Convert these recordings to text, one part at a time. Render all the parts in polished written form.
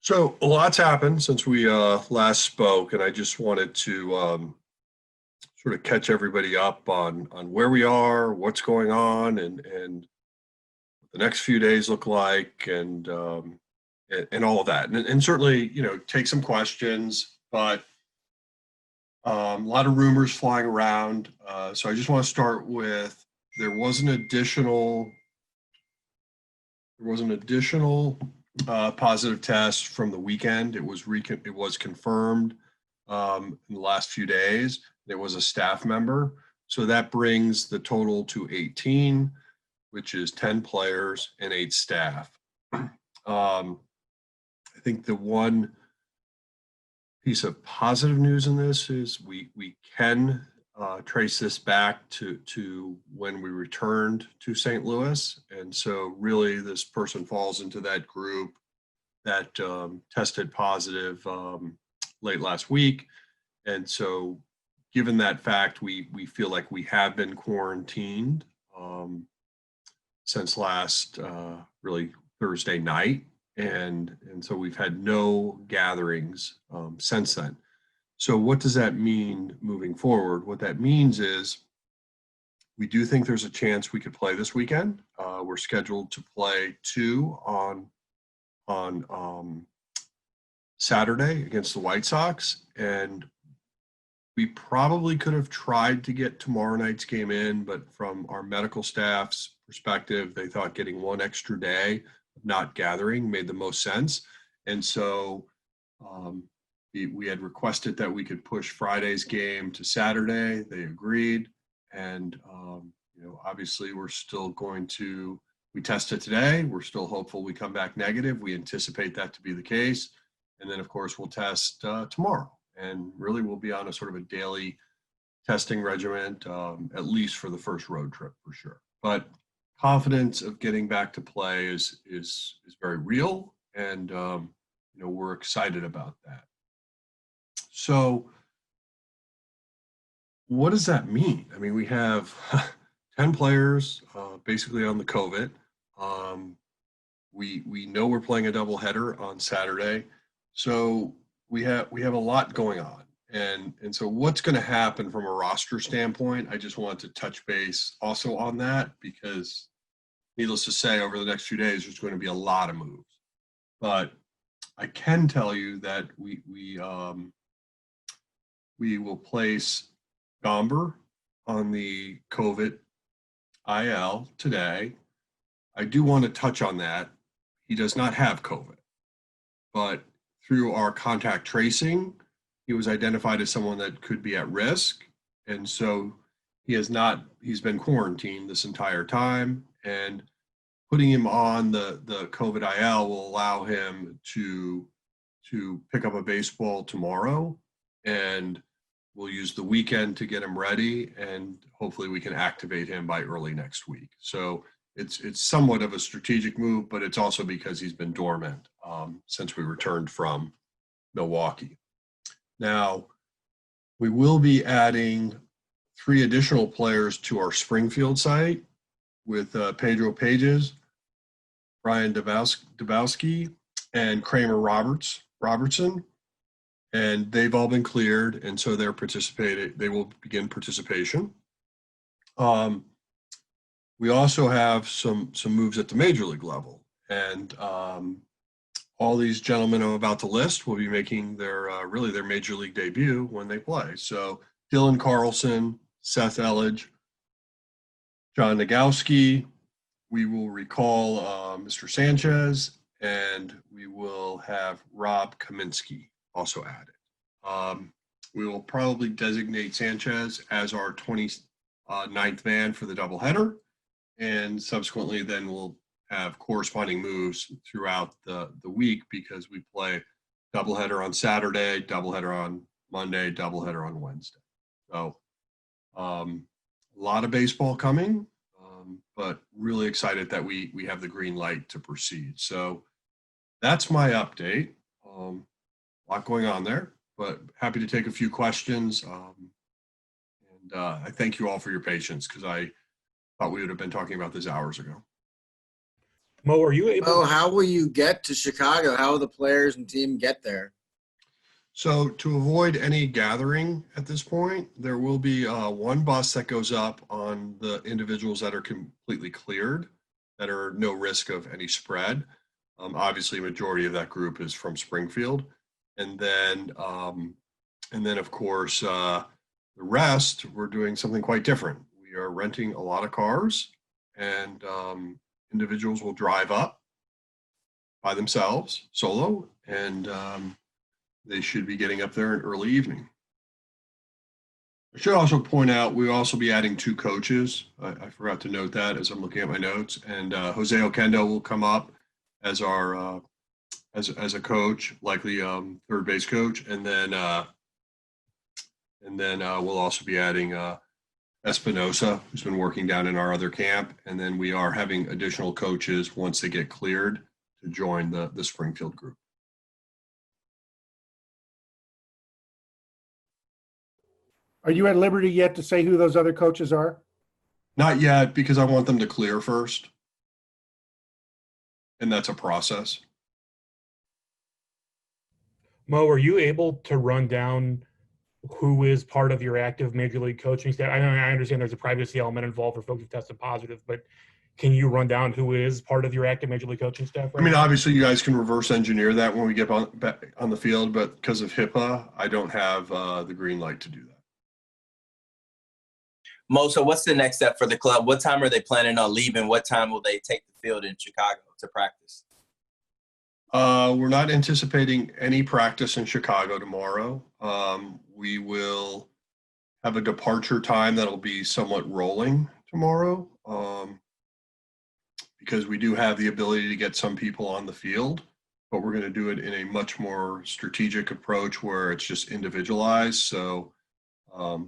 So a lot's happened since we last spoke, and I just wanted to sort of catch everybody up on where we are, what's going on, and what the next few days look like, and all of that, and certainly take some questions, but a lot of rumors flying around. So I just want to start with there was an additional positive test from the weekend. It was confirmed in the last few days. It was a staff member, so that brings the total to 18, which is 10 players and 8 staff. I think the one piece of positive news in this is we can trace this back to when we returned to St. Louis. And so really this person falls into that group that tested positive late last week. And so given that fact, we feel like we have been quarantined since last really Thursday night. And so we've had no gatherings since then. So what does that mean moving forward? What that means is we do think there's a chance we could play this weekend. We're scheduled to play 2 on Saturday against the White Sox, and we probably could have tried to get tomorrow night's game in, but from our medical staff's perspective, they thought getting one extra day of not gathering made the most sense. And so we had requested that we could push Friday's game to Saturday. They agreed. And, obviously we're still we tested today. We're still hopeful we come back negative. We anticipate that to be the case. And then of course we'll test tomorrow. And really we'll be on a sort of a daily testing regimen, at least for the first road trip for sure. But confidence of getting back to play is very real. And, we're excited about that. So what does that mean? I mean, we have 10 players basically on the COVID. We know we're playing a doubleheader on Saturday. So we have a lot going on. And so what's going to happen from a roster standpoint, I just want to touch base also on that, because needless to say, over the next few days, there's going to be a lot of moves. But I can tell you that we will place Gomber on the COVID IL today. I do want to touch on that. He does not have COVID, but through our contact tracing, he was identified as someone that could be at risk. And so he's been quarantined this entire time, and putting him on the COVID IL will allow him to pick up a baseball tomorrow, and we'll use the weekend to get him ready, and hopefully we can activate him by early next week. So it's somewhat of a strategic move, but it's also because he's been dormant since we returned from Milwaukee. Now, we will be adding 3 additional players to our Springfield site with Pedro Pages, Brian Dabowski, and Kramer Robertson. And they've all been cleared, and so they will begin participation. We also have some moves at the major league level, and all these gentlemen I'm about to list will be making their major league debut when they play. So Dylan Carlson, Seth Elledge, John Nagowski. We will recall Mr. Sanchez, and we will have Rob Kaminsky also added. We will probably designate Sanchez as our 29th man for the doubleheader, and subsequently then we'll have corresponding moves throughout the week, because we play doubleheader on Saturday, doubleheader on Monday, doubleheader on Wednesday. So a lot of baseball coming, but really excited that we have the green light to proceed. So that's my update. A lot going on there, but happy to take a few questions. And I thank you all for your patience, because I thought we would have been talking about this hours ago. Mo, are you able? Oh, how will you get to Chicago? How will the players and team get there? So to avoid any gathering at this point, there will be one bus that goes up on the individuals that are completely cleared, that are no risk of any spread. Obviously, a majority of that group is from Springfield, and then of course the rest we're doing something quite different. We are renting a lot of cars, and individuals will drive up by themselves, solo, and they should be getting up there in early evening. I should also point out we'll also be adding 2 coaches. I forgot to note that as I'm looking at my notes. And Jose Oquendo will come up as our as a coach, likely third base coach, and then we'll also be adding Espinosa, who's been working down in our other camp, and then we are having additional coaches once they get cleared to join the Springfield group. Are you at liberty yet to say who those other coaches are? Not yet, because I want them to clear first. And that's a process. Mo, are you able to run down who is part of your active major league coaching staff? I understand there's a privacy element involved for folks who tested positive, but can you run down who is part of your active major league coaching staff? I mean, obviously, you guys can reverse engineer that when we get back on the field, but because of HIPAA, I don't have the green light to do that. Mo, so what's the next step for the club? What time are they planning on leaving? What time will they take the field in Chicago to practice? We're not anticipating any practice in Chicago tomorrow. We will have a departure time that'll be somewhat rolling tomorrow, because we do have the ability to get some people on the field, but we're going to do it in a much more strategic approach where it's just individualized. So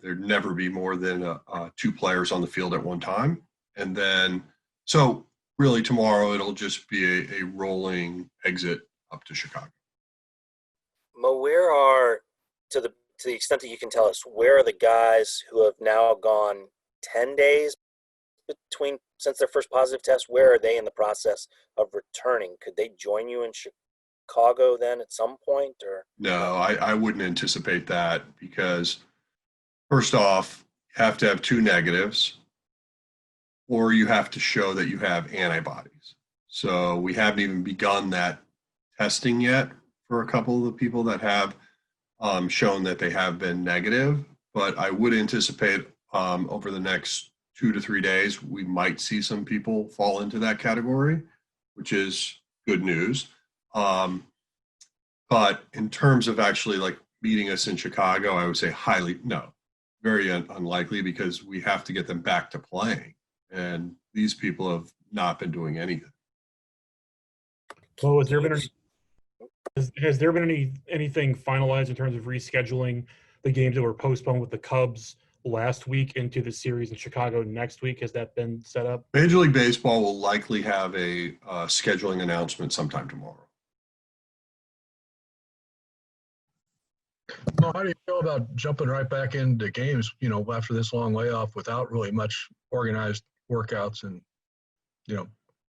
there'd never be more than 2 players on the field at one time. And then, so really tomorrow it'll just be a rolling exit up to Chicago. Mo, where are, to the extent that you can tell us, where are the guys who have now gone 10 days between since their first positive test? Where are they in the process of returning? Could they join you in Chicago then at some point? Or No, I wouldn't anticipate that, because first off, you have to have 2 negatives, or you have to show that you have antibodies. So we haven't even begun that testing yet for a couple of the people that have shown that they have been negative. But I would anticipate over the next 2 to 3 days, we might see some people fall into that category, which is good news. But in terms of actually like meeting us in Chicago, I would say very unlikely, because we have to get them back to playing. And these people have not been doing anything. Well, has there been anything finalized in terms of rescheduling the games that were postponed with the Cubs last week into the series in Chicago next week? Has that been set up? Major League Baseball will likely have a scheduling announcement sometime tomorrow. Well, how do you feel about jumping right back into games, after this long layoff without really much organized workouts and,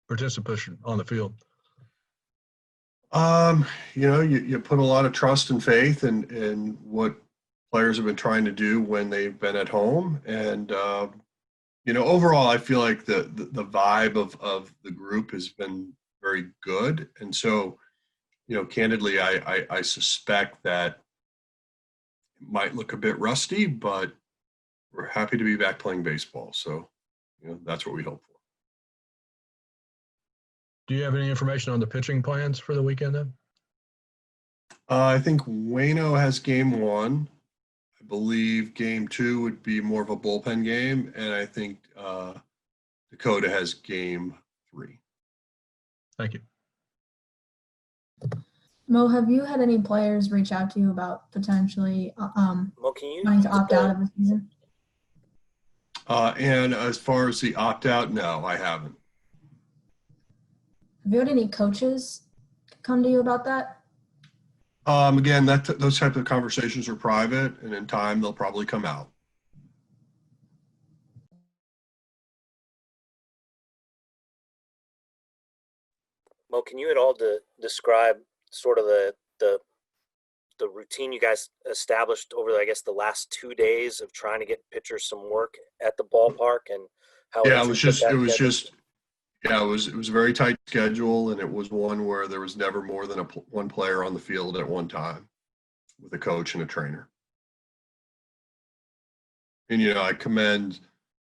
participation on the field? You put a lot of trust and faith in what players have been trying to do when they've been at home. And, overall, I feel like the vibe of the group has been very good. And so, candidly, I suspect that it might look a bit rusty, but we're happy to be back playing baseball. So, that's what we hope for. Do you have any information on the pitching plans for the weekend then? I think Waino has game 1. I believe game 2 would be more of a bullpen game. And I think Dakota has game 3. Thank you. Mo, have you had any players reach out to you about potentially Mo, can you wanting to opt out of the season? And as far as the opt-out, no, I haven't. Have you had any coaches come to you about that? Again, those types of conversations are private, and in time they'll probably come out. Mo, can you at all describe sort of the routine you guys established over, I guess, the last 2 days of trying to get pitchers some work at the ballpark and how Yeah, it was a very tight schedule, and it was one where there was never more than one player on the field at one time with a coach and a trainer. And, I commend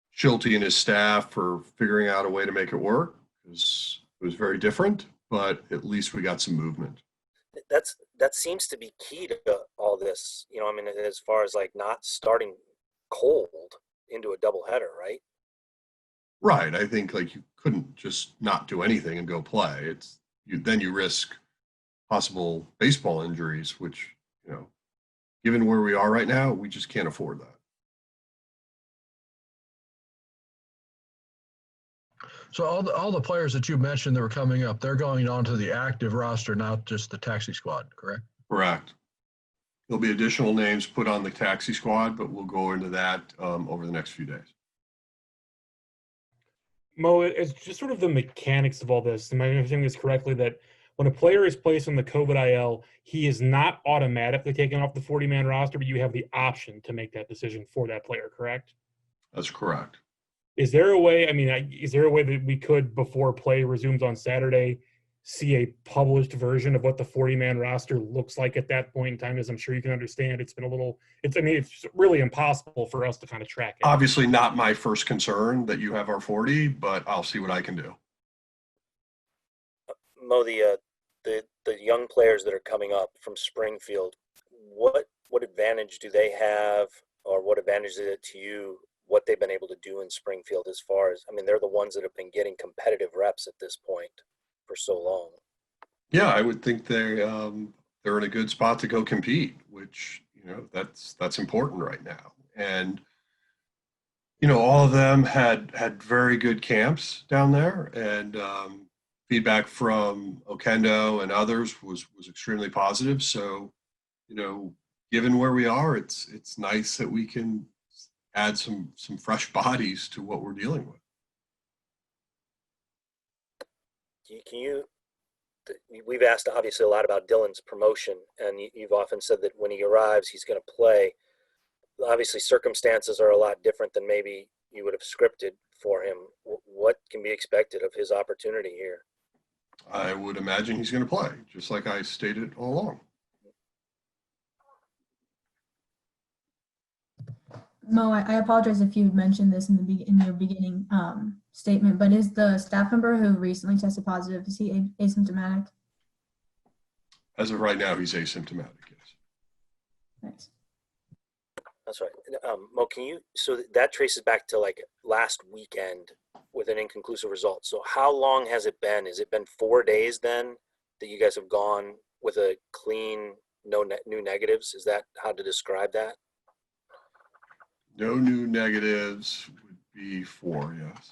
Schulte and his staff for figuring out a way to make it work, because it was very different, but at least we got some movement. That seems to be key to all this. I mean, as far as like not starting cold into a doubleheader, right? Right. I think like you couldn't just not do anything and go play. Then you risk possible baseball injuries, which, given where we are right now, we just can't afford that. So all the players that you mentioned that were coming up, they're going onto the active roster, not just the taxi squad, correct? Correct. There'll be additional names put on the taxi squad, but we'll go into that over the next few days. Mo, it's just sort of the mechanics of all this. Am I understanding this correctly, that when a player is placed on the COVID IL, he is not automatically taken off the 40-man roster, but you have the option to make that decision for that player, correct? That's correct. Is there a way that we could, before play resumes on Saturday, see a published version of what the 40-man roster looks like at that point in time? As I'm sure you can understand, it's really impossible for us to kind of track it. Obviously not my first concern that you have our 40, but I'll see what I can do. Mo, the young players that are coming up from Springfield, what advantage do they have, or what advantage is it to you, what they've been able to do in Springfield as far as, I mean, they're the ones that have been getting competitive reps at this point for so long. Yeah, I would think they're in a good spot to go compete, which, that's important right now. And, all of them had very good camps down there, and feedback from Okendo and others was extremely positive. So, given where we are, it's nice that we can add some fresh bodies to what we're dealing with. We've asked obviously a lot about Dylan's promotion, and you've often said that when he arrives, he's going to play. Obviously, circumstances are a lot different than maybe you would have scripted for him. What can be expected of his opportunity here? I would imagine he's going to play, just like I stated all along. Mo, I apologize if you mentioned this in your beginning statement, but is the staff member who recently tested positive, is he asymptomatic? As of right now, he's asymptomatic, yes. Thanks. That's right. Mo, so that traces back to like last weekend with an inconclusive result. So how long has it been? Has it been 4 days then that you guys have gone with a clean, no new negatives? Is that how to describe that? No new negatives would be 4, yes.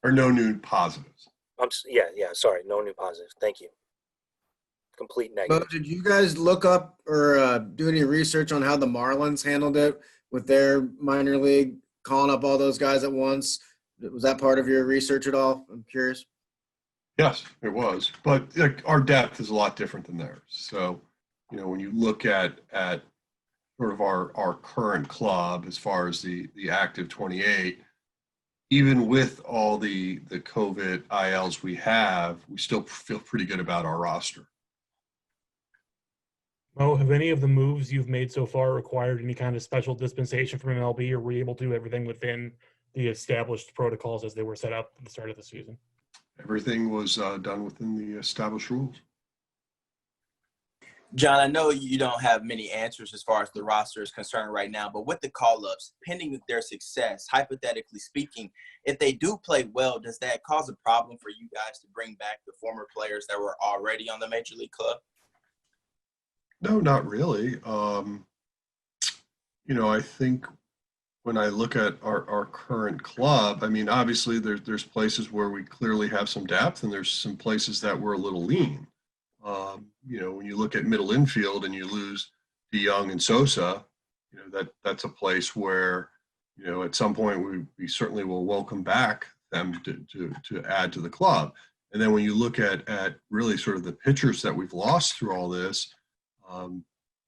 Or no new positives. Sorry, no new positives. Thank you. Complete negative. But did you guys look up or do any research on how the Marlins handled it with their minor league calling up all those guys at once? Was that part of your research at all? I'm curious. Yes, it was. But our depth is a lot different than theirs. So, when you look at sort of our current club as far as the active 28, even with all the COVID ILs we have, we still feel pretty good about our roster. Mo, have any of the moves you've made so far required any kind of special dispensation from MLB, or were you able to do everything within the established protocols as they were set up at the start of the season? Everything was done within the established rules. John, I know you don't have many answers as far as the roster is concerned right now, but with the call-ups, pending their success, hypothetically speaking, if they do play well, does that cause a problem for you guys to bring back the former players that were already on the Major League club? No, not really. I think when I look at our current club, I mean, obviously there's places where we clearly have some depth, and there's some places that we're a little lean. When you look at middle infield and you lose DeYoung and Sosa, that's a place where, at some point we certainly will welcome back them to add to the club. And then when you look at really sort of the pitchers that we've lost through all this,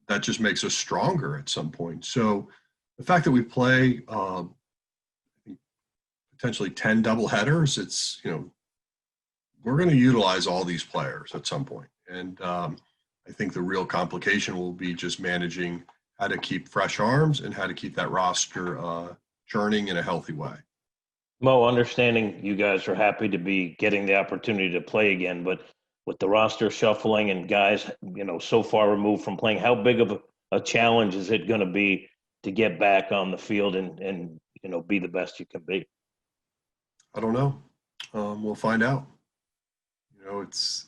that just makes us stronger at some point. So the fact that we play potentially 10 doubleheaders, it's, we're going to utilize all these players at some point. And I think the real complication will be just managing how to keep fresh arms and how to keep that roster churning in a healthy way. Mo, understanding you guys are happy to be getting the opportunity to play again, but with the roster shuffling and guys, so far removed from playing, how big of a challenge is it going to be to get back on the field and be the best you can be? I don't know. We'll find out. It's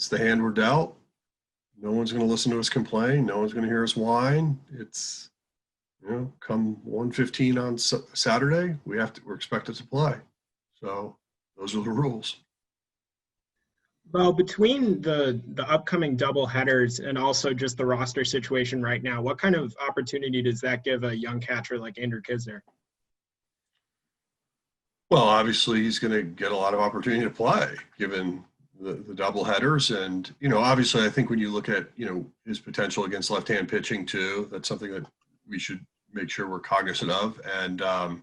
the hand we're dealt. No one's going to listen to us complain. No one's going to hear us whine. It's, come 1:15 on Saturday, we're expected to play. So those are the rules. Well, between the upcoming double headers and also just the roster situation right now, what kind of opportunity does that give a young catcher like Andrew Kisner? Well, obviously he's going to get a lot of opportunity to play given the double headers. And, obviously I think when you look at, his potential against left-hand pitching too, that's something that we should make sure we're cognizant of. And, I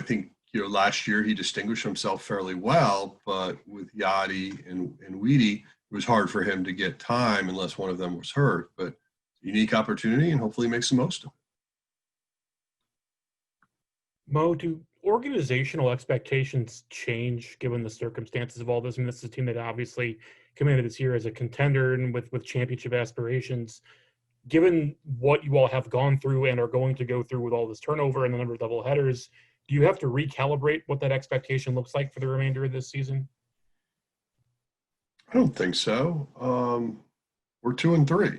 think, last year he distinguished himself fairly well, but with Yachty and Weedy, it was hard for him to get time unless one of them was hurt. But unique opportunity, and hopefully he makes the most of it. Mo, do organizational expectations change given the circumstances of all this? I mean, this is a team that obviously came into this year as a contender and with championship aspirations. Given what you all have gone through and are going to go through with all this turnover and the number of double headers, do you have to recalibrate what that expectation looks like for the remainder of this season? I don't think so. We're 2-3.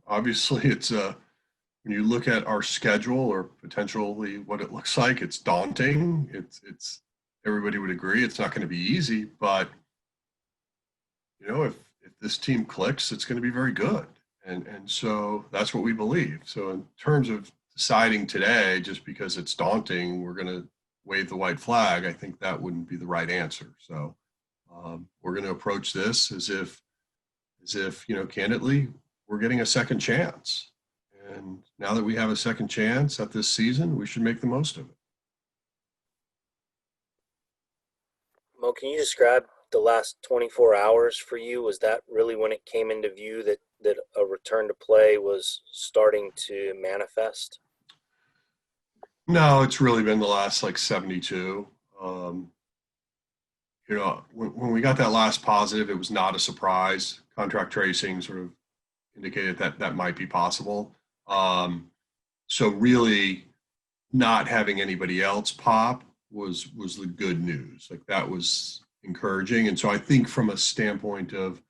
Obviously it's when you look at our schedule or potentially what it looks like, it's daunting. It's everybody would agree it's not going to be easy, but if this team clicks, it's going to be very good. And so that's what we believe. So in terms of deciding today, just because it's daunting, we're going to wave the white flag, I think that wouldn't be the right answer. So we're going to approach this as if, candidly, we're getting a second chance. And now that we have a second chance at this season, we should make the most of it. Mo, can you describe the last 24 hours for you? Was that really when it came into view that a return to play was starting to manifest? No, it's really been the last 72. When we got that last positive, it was not a surprise. Contract tracing sort of indicated that might be possible. So really not having anybody else pop was the good news. That was encouraging. And so I think from a standpoint of,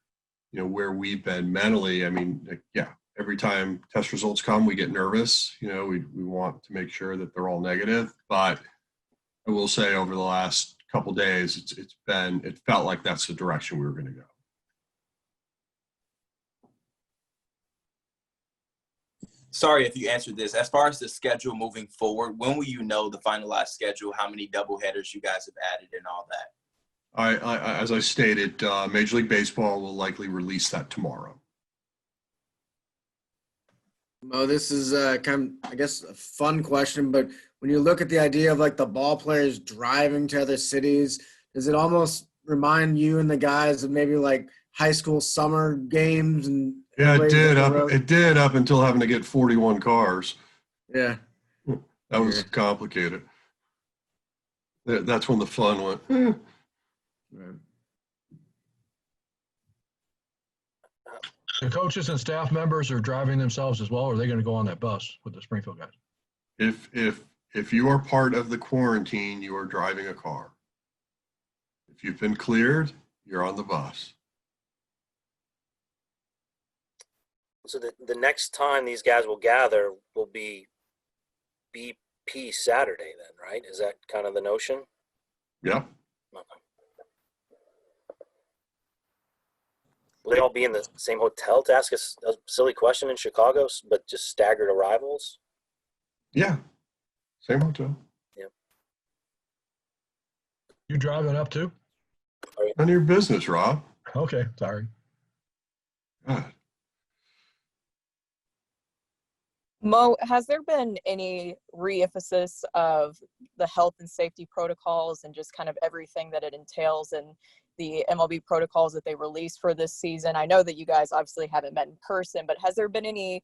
where we've been mentally, every time test results come, we get nervous. We want to make sure that they're all negative. But I will say over the last couple of days, it felt like that's the direction we were going to go. Sorry if you answered this. As far as the schedule moving forward, when will you know the finalized schedule, how many doubleheaders you guys have added and all that? As I stated, Major League Baseball will likely release that tomorrow. Mo, this is kind of, I guess, a fun question, but when you look at the idea of the ball players driving to other cities, does it almost remind you and the guys of maybe high school summer games? And yeah, it did up until having to get 41 cars. Yeah, that was complicated. That's when the fun went. Right. The coaches and staff members are driving themselves as well, or are they going to go on that bus with the Springfield guys? If you are part of the quarantine, you are driving a car. If you've been cleared, you're on the bus. So the next time these guys will gather will be BP Saturday then, right? Is that kind of the notion? Yeah. Okay. Will they all be in the same hotel, to ask us a silly question, in Chicago, but just staggered arrivals? Yeah. Same hotel. Yeah. You driving up too? None of your business, Rob. Okay, sorry. God. Mo, has there been any re-emphasis of the health and safety protocols and just kind of everything that it entails and the MLB protocols that they released for this season? I know that you guys obviously haven't met in person, but has there been any,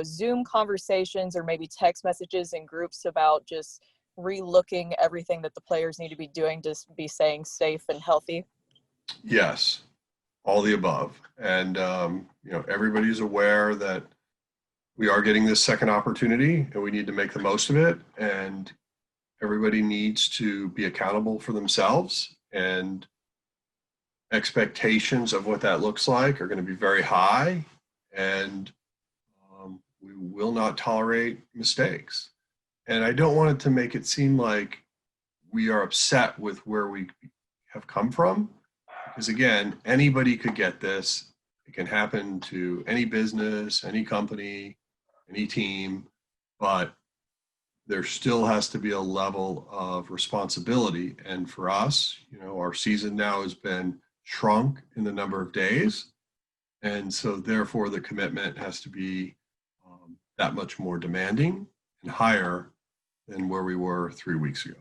Zoom conversations or maybe text messages in groups about just re-looking everything that the players need to be doing to be staying safe and healthy? Yes, all the above. And, everybody's aware that we are getting this second opportunity and we need to make the most of it. And everybody needs to be accountable for themselves, and expectations of what that looks like are going to be very high. And we will not tolerate mistakes. And I don't want it to make it seem like we are upset with where we have come from, because again, anybody could get this. It can happen to any business, any company, any team, but there still has to be a level of responsibility. And for us, our season now has been shrunk in the number of days. And so therefore the commitment has to be that much more demanding and higher than where we were 3 weeks ago.